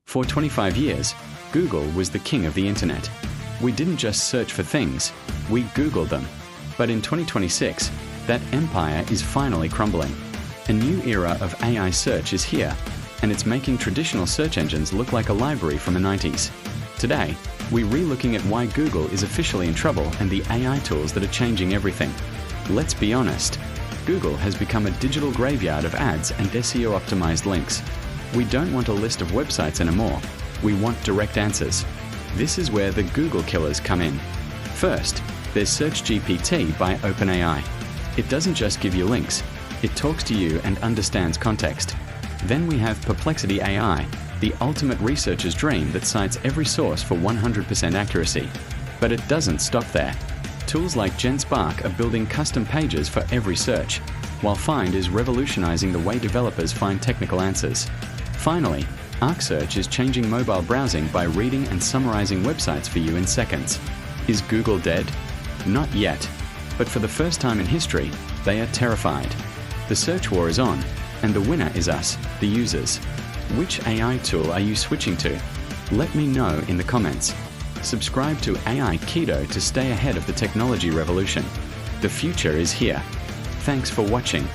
For 25 years, Google was the king of the internet. We didn't just search for things, we Googled them. But in 2026, that empire is finally crumbling. A new era of AI search is here, and it's making traditional search engines look like a library from the 90s. Today, we're re-looking at why Google is officially in trouble and the AI tools that are changing everything. Let's be honest, Google has become a digital graveyard of ads and SEO-optimized links. We don't want a list of websites anymore. We want direct answers. This is where the Google killers come in. First, there's SearchGPT by OpenAI. It doesn't just give you links, it talks to you and understands context. Then we have Perplexity AI, the ultimate researcher's dream that cites every source for 100% accuracy. But it doesn't stop there. Tools like GenSpark are building custom pages for every search, while Find is revolutionizing the way developers find technical answers. Finally, ArcSearch is changing mobile browsing by reading and summarizing websites for you in seconds. Is Google dead? Not yet. But for the first time in history, they are terrified. The search war is on, and the winner is us, the users. Which AI tool are you switching to? Let me know in the comments. Subscribe to AI Kido to stay ahead of the technology revolution. The future is here. Thanks for watching.